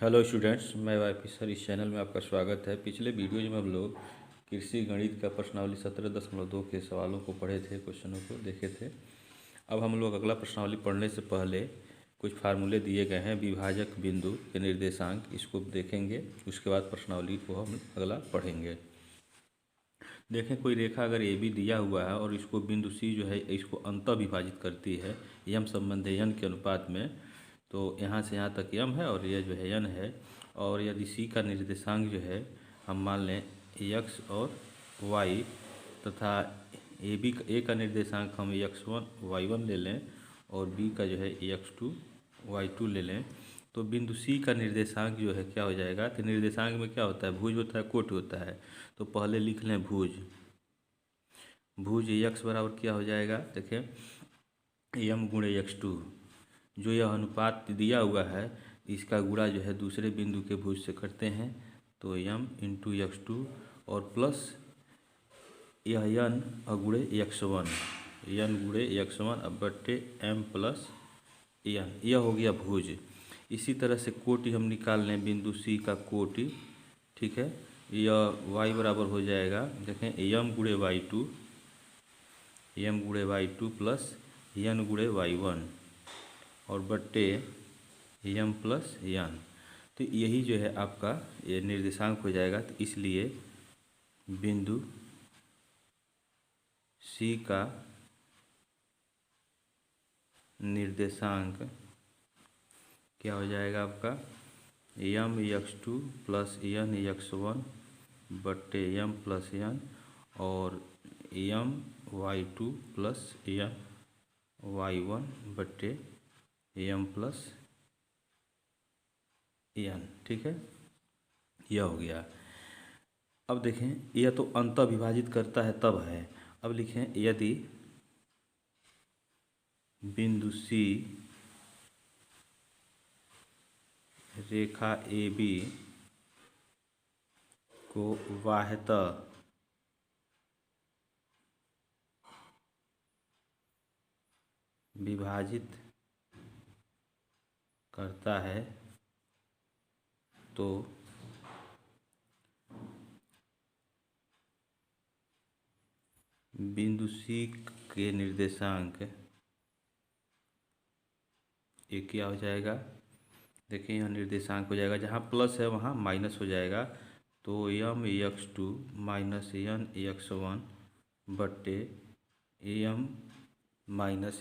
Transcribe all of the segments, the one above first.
Hello students, मैं YP sir इस channel में आपका स्वागत है। पिछले वीडियो में हम लोग कृषि गणित का प्रश्नावली 17.2 के सवालों को पढ़े थे, क्वेश्चनों को देखे थे। अब हम लोग अगला प्रश्नावली पढ़ने से पहले कुछ फार्मूले दिए गए हैं, विभाजक बिंदु के निर्देशांक, इसको देखेंगे। उसके बाद प्रश्नावली को हम अगला पढ़ेंगे। देखें, कोई रेखा अगर ए बी दिया हुआ है और इसको बिंदु सी जो है इसको अंतः विभाजित करती है यम संबंध यन के अनुपात में, तो यहाँ से यहाँ तक यम है और यह जो है यन है। और यदि सी का निर्देशांक जो है हम मान लें एक्स और वाई, तथा ए का निर्देशांक हम x1 y1 ले लें और बी का जो है x2 y2 ले लें, तो बिंदु सी का निर्देशांक जो है क्या हो जाएगा। तो निर्देशांक में क्या होता है, भुज होता है, कोटि होता है। तो पहले लिख लें भुज x बराबर क्या हो जाएगा, देखें यम गुणे x2, जो यह अनुपात दिया हुआ है इसका गुणा जो है दूसरे बिंदु के भुज से करते हैं, तो यम इंटू x2 और प्लस यह यन गुणे x1, यन गुणे x1 अब बट्टे m प्लस यन, यह हो गया भुज। इसी तरह से कोटि हम निकाल लें बिंदु सी का कोटि, ठीक है। यह y बराबर हो जाएगा, देखें यम गुणे y2 प्लस यन गुणे y1 और बट्टे यम प्लस यन। तो यही जो है आपका ये निर्देशांक हो जाएगा। तो इसलिए बिंदु सी का निर्देशांक क्या हो जाएगा आपका, यम x2 प्लस यन x1 बट्टे यम प्लस यन और यम y2 प्लस यन y1 बट्टे यम प्लस यन, ठीक है। यह हो गया। अब देखें, यह तो अंतः विभाजित करता है तब है। अब लिखें, यदि बिंदु सी रेखा ए बी को बाह्यतः विभाजित करता है तो बिंदु सी के निर्देशांक ये क्या हो जाएगा, देखिए यह निर्देशांक हो जाएगा, जहाँ प्लस है वहाँ माइनस हो जाएगा। तो यम x2 माइनस यन x1 बट्टे यम माइनस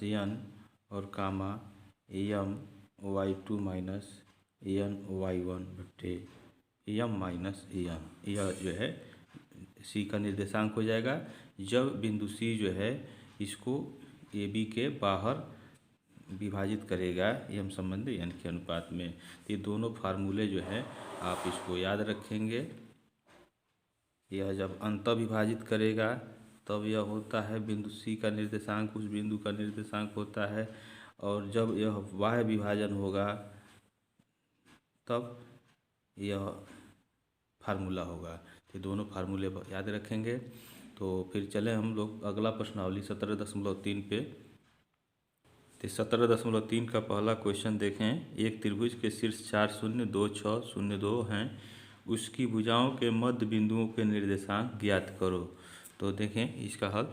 यन और कामा यम y2 माइनस यन y1 बट्टे यम माइनस यन। यह जो है सी का निर्देशांक हो जाएगा जब बिंदु सी जो है इसको ए बी के बाहर विभाजित करेगा यम संबंध यन के अनुपात में। ये दोनों फार्मूले जो है आप इसको याद रखेंगे। यह जब अंतः विभाजित करेगा तब यह होता है बिंदु सी का निर्देशांक, उस बिंदु का निर्देशांक होता है। और जब यह बाह्य विभाजन होगा तब यह फार्मूला होगा। ये दोनों फार्मूले याद रखेंगे। तो फिर चले हम लोग अगला प्रश्नावली 17.3 पे। तो 17.3 का पहला क्वेश्चन देखें, एक त्रिभुज के शीर्ष 4 शून्य 2 6 0 2 हैं, उसकी भुजाओं के मध्य बिंदुओं के निर्देशांक ज्ञात करो। तो देखें इसका हल,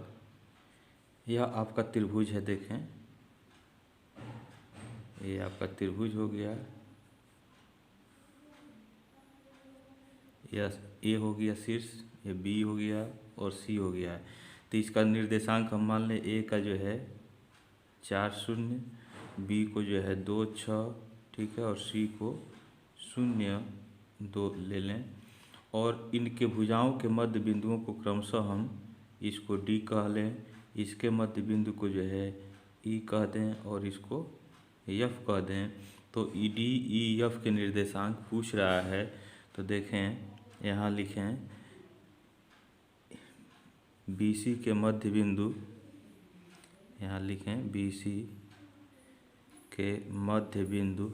यह आपका त्रिभुज है, देखें ये आपका त्रिभुज हो गया, यह ए हो गया शीर्ष, ये बी हो गया और सी हो गया। तो इसका निर्देशांक हम मान लें ए का जो है 4 शून्य, बी को जो है 2 6, ठीक है, और सी को 0 2 ले लें। और इनके भुजाओं के मध्य बिंदुओं को क्रमशः हम इसको डी कह लें, इसके मध्य बिंदु को जो है ई कह दें और इसको एफ कह दें। तो ई डी ई एफ के निर्देशांक पूछ रहा है। तो देखें यहाँ लिखें बी सी के मध्य बिंदु, यहाँ लिखें बी सी के मध्य बिंदु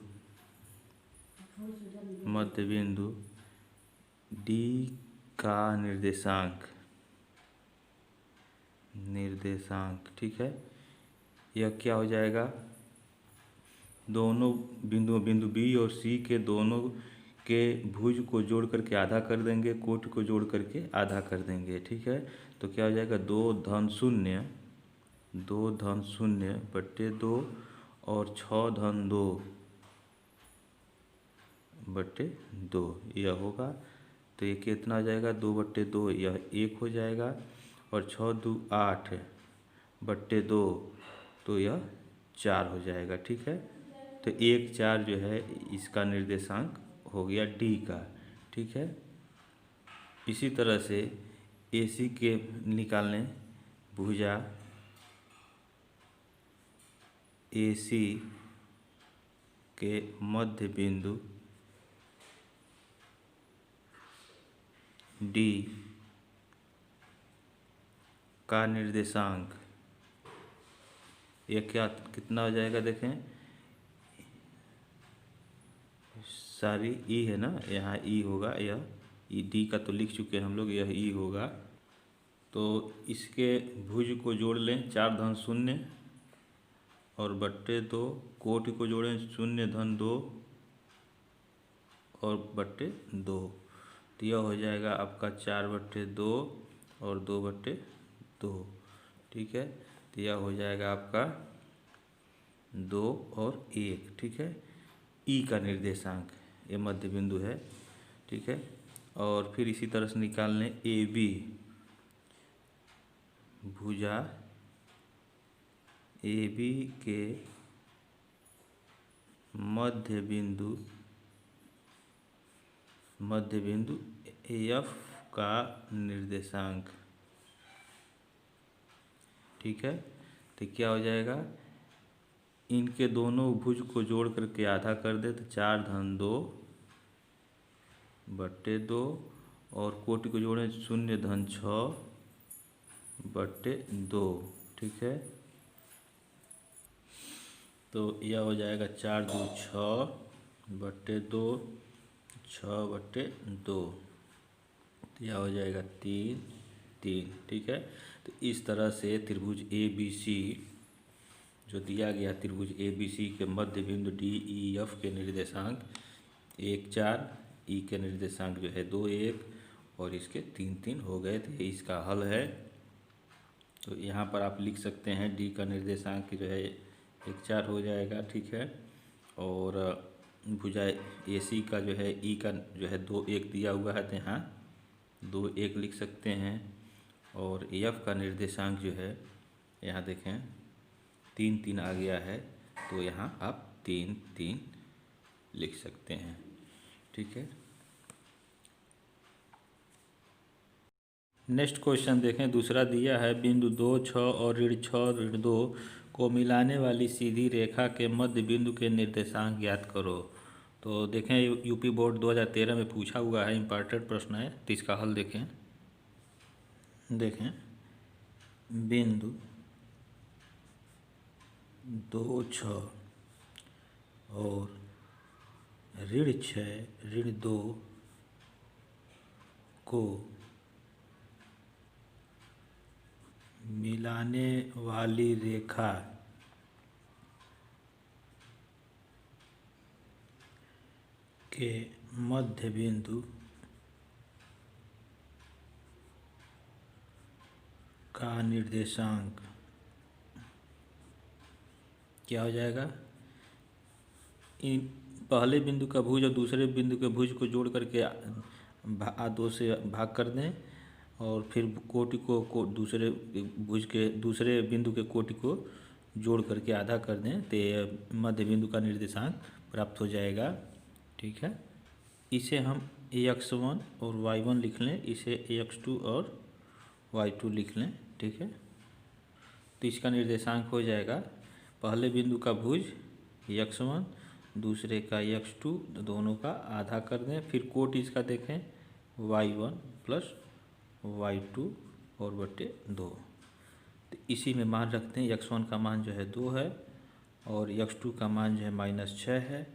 डी का निर्देशांक, ठीक है। यह क्या हो जाएगा, दोनों बिंदु बी और सी के दोनों के भुज को जोड़ करके आधा कर देंगे, कोटि को जोड़ करके आधा कर देंगे। ठीक है, तो क्या हो जाएगा 2 धन शून्य और 6 धन 2/2 यह होगा। तो ये कितना हो जाएगा 2/2, यह 1 हो जाएगा। और 6×2 = 8/2 तो यह 4 हो जाएगा। ठीक है, तो 1 4 जो है इसका निर्देशांक हो गया डी का। ठीक है, इसी तरह से AC के निकालने भुजा AC के मध्य बिंदु D का निर्देशांक यह कितना हो जाएगा देखें, सारी E है ना, यहाँ E होगा, यह D का तो लिख चुके हैं हम लोग, यह E होगा। तो इसके भुज को जोड़ लें 4 धन 0 और 2/2, कोटि को जोड़ें 0 धन 2 और 2/2, तो यह हो जाएगा आपका 4/2 और 2/2। ठीक है, तो यह हो जाएगा आपका 2 और 1। ठीक है, ई का निर्देशांक ये मध्य बिंदु है। ठीक है, और फिर इसी तरह से निकाल लें AB भुजा AB के मध्य बिंदु F का निर्देशांक। ठीक है, तो क्या हो जाएगा, इनके दोनों भुज को जोड़ करके आधा कर दे तो 4 धन 2/2 और कोटि को जोड़ें 0 धन 6/2। ठीक है, तो यह हो जाएगा 4×2 = 6/2, 6/2, तो यह हो जाएगा 3 3। ठीक है, तो इस तरह से त्रिभुज ABC जो दिया गया, त्रिभुज ABC के मध्य बिंदु DEF के निर्देशांक 1 4, E के निर्देशांक जो है 2 1 और इसके 3 3 हो गए थे। इसका हल है, तो यहाँ पर आप लिख सकते हैं D का निर्देशांक जो है 1 4 हो जाएगा। ठीक है, और भुजा AC का जो है E का जो है 2 1 दिया हुआ है, तो यहाँ 2 1 लिख सकते हैं। और F का निर्देशांक जो है यहाँ देखें 3 3 आ गया है, तो यहाँ आप 3 3 लिख सकते हैं। ठीक है, नेक्स्ट क्वेश्चन देखें, दूसरा दिया है बिंदु 2 6 और ऋण 2 को मिलाने वाली सीधी रेखा के मध्य बिंदु के निर्देशांक ज्ञात करो। तो देखें यूपी बोर्ड 2013 में पूछा हुआ है, इम्पॉर्टेंट प्रश्न है। तो इसका हल देखें बिंदु 2 6 और ऋण 2 को मिलाने वाली रेखा के मध्य बिंदु का निर्देशांक क्या हो जाएगा। इन पहले बिंदु का भुज और दूसरे बिंदु के भुज को जोड़ करके 2 से भाग कर दें और फिर कोटि को दूसरे भुज के दूसरे बिंदु के कोटि को जोड़ करके आधा कर दें, तो मध्य बिंदु का निर्देशांक प्राप्त हो जाएगा। ठीक है, इसे हम x1 और y1 लिख लें, इसे x2 और y2 लिख लें। ठीक है, तो इसका निर्देशांक हो जाएगा पहले बिंदु का भुज x1, दूसरे का x2, दोनों का आधा कर दें। फिर कोटि इसका देखें y1 + y2 और 2। तो इसी में मान रखते हैं, x1 का मान जो है 2 है और x2 का मान जो है -6 है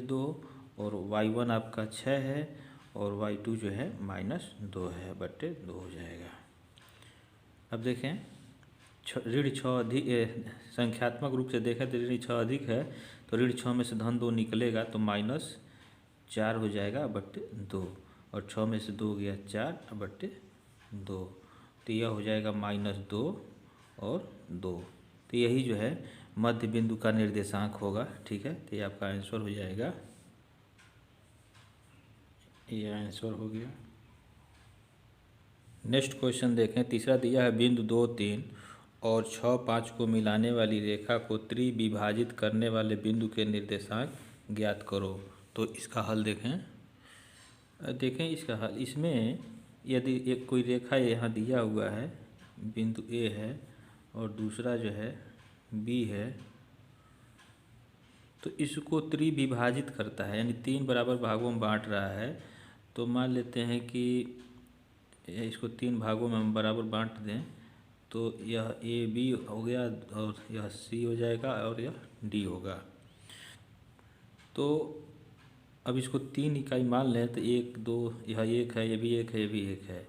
2 और y1 आपका 6 है और y2 जो है -2 है 2 हो जाएगा। अब देखें ऋण 6 अधिक संख्यात्मक रूप से देखें तो ऋण 6 अधिक है, तो ऋण 6 में से धन 2 निकलेगा तो -4 हो जाएगा बट्टे 2, और 6 में से 2 गया 4 बट्टे 2, तो यह हो जाएगा -2 और 2। तो यही जो है मध्य बिंदु का निर्देशांक होगा। ठीक है, तो ये आपका आंसर हो जाएगा, ये आंसर हो गया। नेक्स्ट क्वेश्चन देखें, तीसरा दिया है बिंदु 2, 3 और 6, 5 को मिलाने वाली रेखा को त्रिविभाजित करने वाले बिंदु के निर्देशांक ज्ञात करो। तो इसका हल देखें इसका हल। इसमें यदि एक कोई रेखा यहाँ दिया हुआ है, बिंदु ए है और दूसरा जो है बी है, तो इसको त्रिविभाजित करता है, यानी 3 बराबर भागों में बांट रहा है। तो मान लेते हैं कि इसको 3 भागों में हम बराबर बांट दें, तो यह ए बी हो गया और यह सी हो जाएगा और यह डी होगा। तो अब इसको 3 इकाई मान लें, तो 1 2 यह 1 है, ये भी 1 है, ये भी 1 है।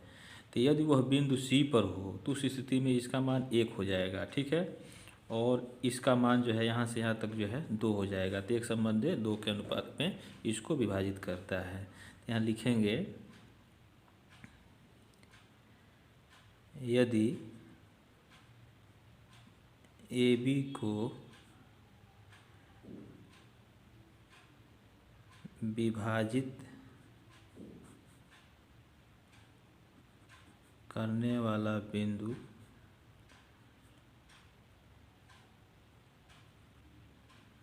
तो यदि वह बिंदु सी पर हो तो उस स्थिति में इसका मान 1 हो जाएगा। ठीक है, और इसका मान जो है यहाँ से यहाँ तक जो है 2 हो जाएगा। तो एक संबंध 2 के अनुपात में इसको विभाजित करता है। यहाँ लिखेंगे, यदि ए बी को विभाजित करने वाला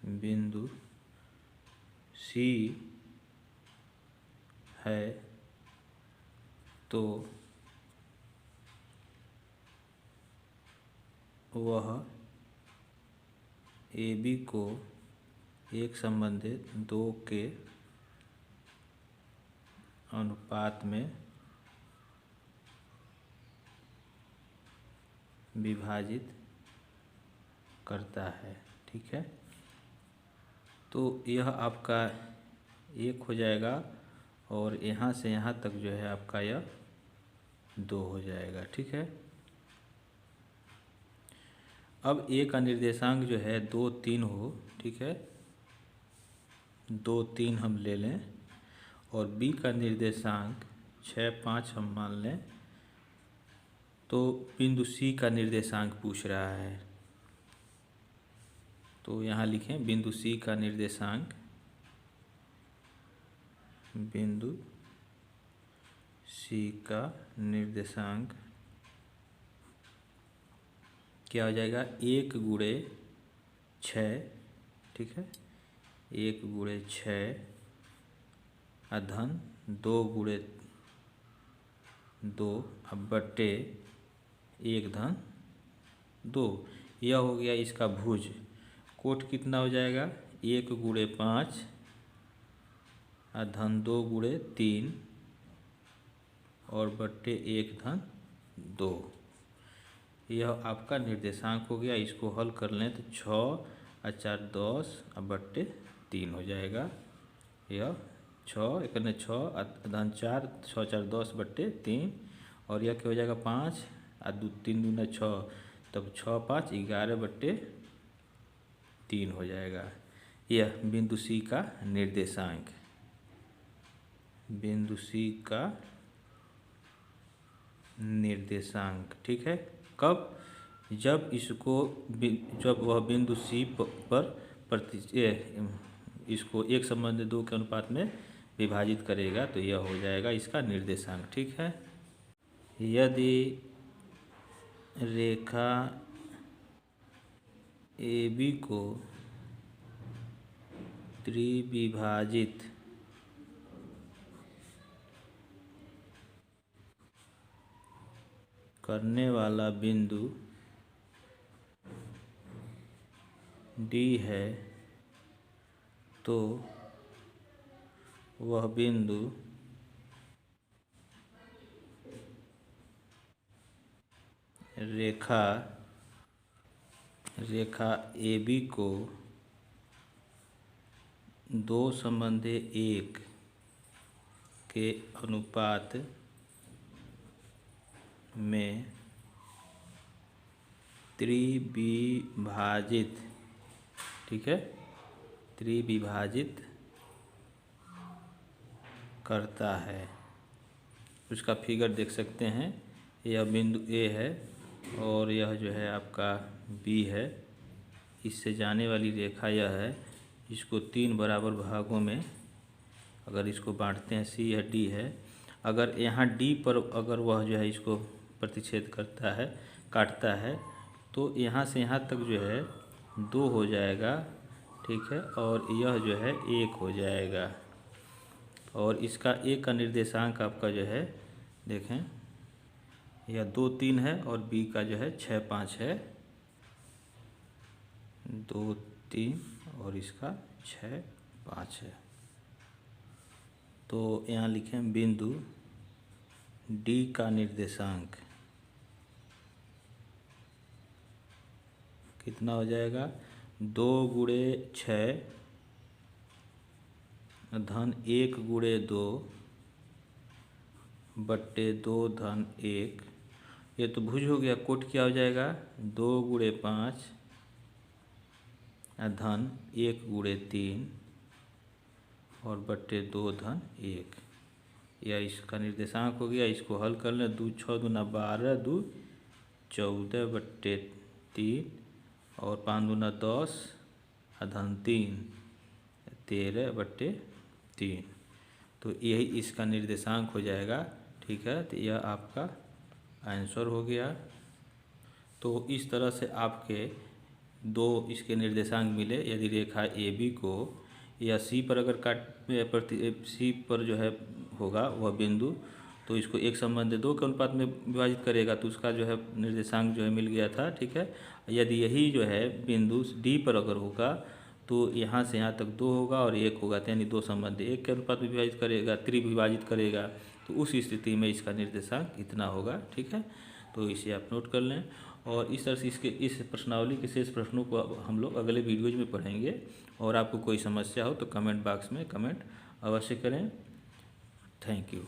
बिंदु सी है, तो वह ए बी को एक संबंधित 2 के अनुपात में विभाजित करता है। ठीक है, तो यह आपका 1 हो जाएगा और यहाँ से यहाँ तक जो है आपका यह 2 हो जाएगा। ठीक है, अब ए का निर्देशांक जो है 2 3 हो। ठीक है, 2 3 हम ले लें, और बी का निर्देशांक 6 5 हम मान लें। तो बिंदु सी का निर्देशांक पूछ रहा है, तो यहाँ लिखें बिंदु सी का निर्देशांक, बिंदु सी का निर्देशांक क्या हो जाएगा, 1 गुणे 6। ठीक है, 1 गुणे 6 अधन 2 गुणे 2 अब बट्टे 1 धन 2। यह हो गया इसका भुज। कोट कितना हो जाएगा, 1 गुणे 5 धन 2 गुणे 3 और बट्टे 1 धन 2। यह आपका निर्देशांक हो गया। इसको हल कर लें तो 6 और 4 10 और बट्टे 3 हो जाएगा। यह 6 एक 6 धन 4 6 4 10 बट्टे 3, और यह क्या हो जाएगा 5 और 2 3 दूना 6, तब 6 5 11 बट्टे 3 हो जाएगा। यह बिंदु सी का निर्देशांक, बिंदु सी का निर्देशांक। ठीक है, कब, जब वह बिंदु सी पर इसको एक संबंध 2 के अनुपात में विभाजित करेगा, तो यह हो जाएगा इसका निर्देशांक। ठीक है, यदि रेखा ए बी को त्रिविभाजित करने वाला बिंदु डी है, तो वह बिंदु रेखा ए बी को 2 संबंधे 1 के अनुपात में त्रिविभाजित, ठीक है, त्रिविभाजित करता है। उसका फिगर देख सकते हैं, यह बिंदु ए है और यह जो है आपका बी है। इससे जाने वाली रेखा यह है। इसको 3 बराबर भागों में अगर इसको बांटते हैं, सी या डी है, अगर यहाँ डी पर अगर वह जो है इसको प्रतिच्छेद करता है, काटता है, तो यहाँ से यहाँ तक जो है 2 हो जाएगा, ठीक है, और यह जो है 1 हो जाएगा। और इसका ए का निर्देशांक आपका जो है देखें, यह 2 3 है और बी का जो है 6 5 है, 2 3 और इसका 6 5 है। तो यहाँ लिखें बिंदु डी का निर्देशांक कितना हो जाएगा, 2 गुणे 6 धन 1 गुणे 2 बट्टे 2 धन 1। ये तो भुज हो गया, कोट क्या हो जाएगा, 2 गुणे 5 धन 1 गुणे 3 और बट्टे 2 धन 1। यह इसका निर्देशांक हो गया। इसको हल कर लें, 2 6 दूना 12, 2 14 बट्टे 3 और 5 दूना 10 धन 3 13 बट्टे 3। तो यही इसका निर्देशांक हो जाएगा, ठीक है। तो यह आपका आंसर हो गया। तो इस तरह से आपके 2 इसके निर्देशांक मिले। यदि रेखा ए बी को या सी पर अगर सी पर जो है होगा वह बिंदु, तो इसको 1:2 के अनुपात में विभाजित करेगा, तो उसका जो है निर्देशांक जो है मिल गया था, ठीक है। यदि यही जो है बिंदु डी पर अगर होगा तो यहाँ से यहाँ तक 2 होगा और 1 होगा, यानी 2:1 के अनुपात में विभाजित करेगा, त्रिविभाजित करेगा, तो उस स्थिति में इसका निर्देशांक इतना होगा, ठीक है। तो इसे आप नोट कर लें। और इस तरह से इस प्रश्नावली के शेष प्रश्नों को हम लोग अगले वीडियोज में पढ़ेंगे। और आपको कोई समस्या हो तो कमेंट बॉक्स में कमेंट अवश्य करें। Thank you.